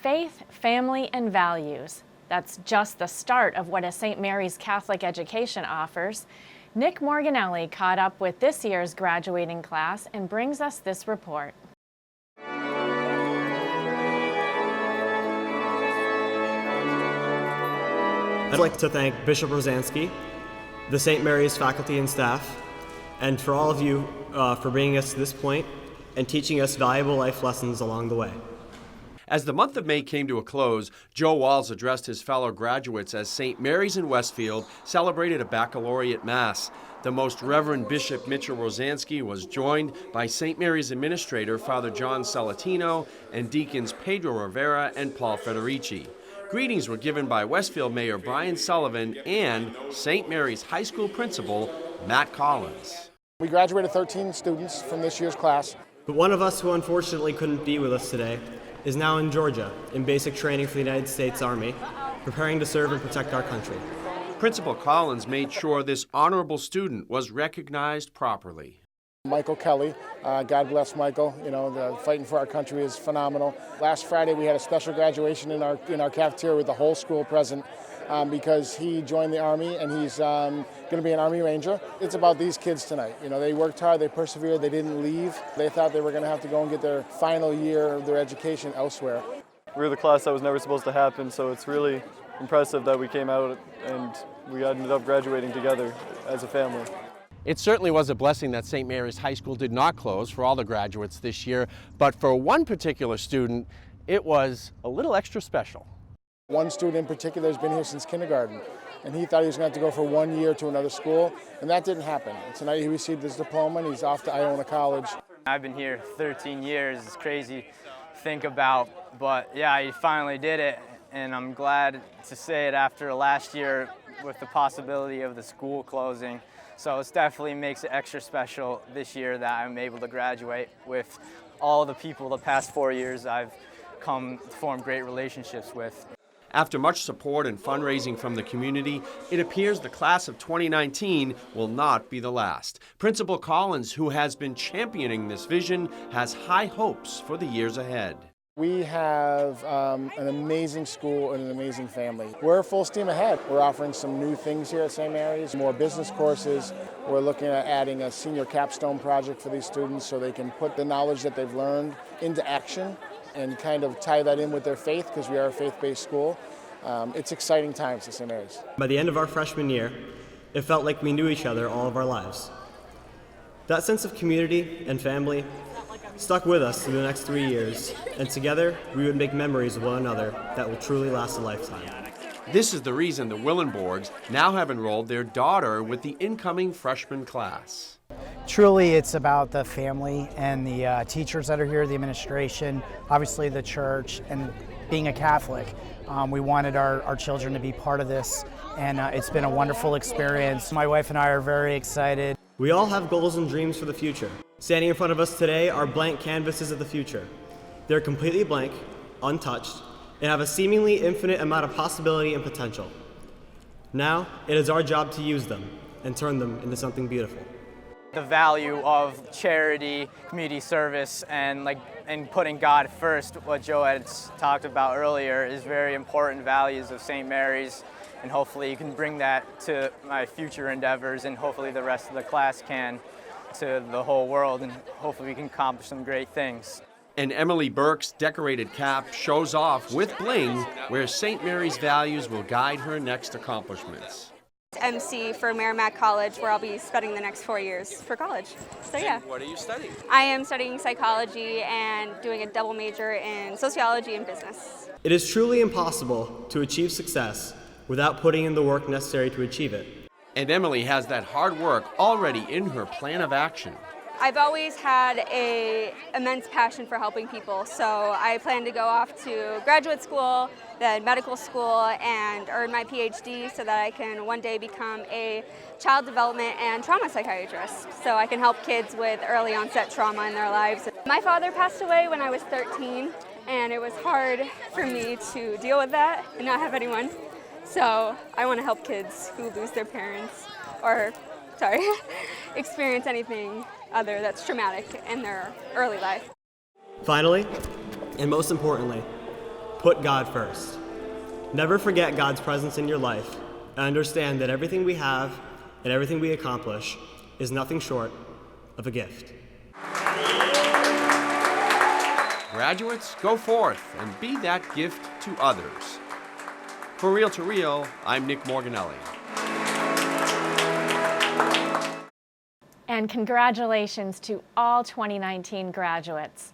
faith, family, and values. That's just the start of what a St. Mary's Catholic education offers. Nick Morganelli caught up with this year's graduating class and brings us this report. I'd like to thank Bishop Rosansky, the St. Mary's faculty and staff, and for all of you for bringing us to this point and teaching us valuable life lessons along the way. As the month of May came to a close, Joe Walls addressed his fellow graduates as St. Mary's in Westfield celebrated a baccalaureate mass. The Most Reverend Bishop Mitchell Rosansky was joined by St. Mary's Administrator Father John Salatino and Deacons Pedro Rivera and Paul Federici. Greetings were given by Westfield Mayor Brian Sullivan and St. Mary's High School Principal Matt Collins. We graduated 13 students from this year's class. But one of us who unfortunately couldn't be with us today is now in Georgia in basic training for the United States Army, preparing to serve and protect our country. Principal Collins made sure this honorable student was recognized properly. Michael Kelly, God bless Michael. You know, the fighting for our country is phenomenal. Last Friday we had a special graduation in our cafeteria with the whole school present because he joined the Army and he's going to be an Army Ranger. It's about these kids tonight. You know, they worked hard, they persevered, they didn't leave. They thought they were going to have to go and get their final year of their education elsewhere. We were the class that was never supposed to happen, so it's really impressive that we came out and we ended up graduating together as a family. It certainly was a blessing that St. Mary's High School did not close for all the graduates this year, but for one particular student, it was a little extra special. One student in particular has been here since kindergarten, and he thought he was going to have to go for 1 year to another school, and that didn't happen. Tonight he received his diploma and he's off to Iona College. I've been here 13 years. It's crazy to think about, but yeah, he finally did it, and I'm glad to say it after last year with the possibility of the school closing. So it definitely makes it extra special this year that I'm able to graduate with all the people the past 4 years I've come to form great relationships with. After much support and fundraising from the community, it appears the class of 2019 will not be the last. Principal Collins, who has been championing this vision, has high hopes for the years ahead. We have an amazing school and an amazing family. We're full steam ahead. We're offering some new things here at St. Mary's, more business courses. We're looking at adding a senior capstone project for these students so they can put the knowledge that they've learned into action and kind of tie that in with their faith because we are a faith-based school. It's exciting times at St. Mary's. By the end of our freshman year, it felt like we knew each other all of our lives. That sense of community and family stuck with us through the next 3 years, and together we would make memories of one another that will truly last a lifetime. This is the reason the Willenborgs now have enrolled their daughter with the incoming freshman class. Truly, it's about the family and the teachers that are here, the administration, obviously the church, and being a Catholic. We wanted our children to be part of this, and it's been a wonderful experience. My wife and I are very excited. We all have goals and dreams for the future. Standing in front of us today are blank canvases of the future. They're completely blank, untouched, and have a seemingly infinite amount of possibility and potential. Now, it is our job to use them and turn them into something beautiful. The value of charity, community service, and putting God first, what Joe had talked about earlier, is very important values of St. Mary's, and hopefully you can bring that to my future endeavors, and hopefully the rest of the class can, to the whole world, and hopefully we can accomplish some great things. And Emily Burke's decorated cap shows off with bling where St. Mary's values will guide her next accomplishments. MC for Merrimack College, where I'll be spending the next 4 years for college. So yeah. And what are you studying? I am studying psychology and doing a double major in sociology and business. It is truly impossible to achieve success without putting in the work necessary to achieve it. And Emily has that hard work already in her plan of action. I've always had an immense passion for helping people, so I plan to go off to graduate school, then medical school, and earn my PhD so that I can one day become a child development and trauma psychiatrist, so I can help kids with early onset trauma in their lives. My father passed away when I was 13, and it was hard for me to deal with that and not have anyone. So I want to help kids who lose their parents or, experience anything other that's traumatic in their early life. Finally, and most importantly, Put God first. Never forget God's presence in your life and understand that everything we have and everything we accomplish is nothing short of a gift. Graduates, go forth and be that gift to others. For Real to Real, I'm Nick Morganelli. And congratulations to all 2019 graduates.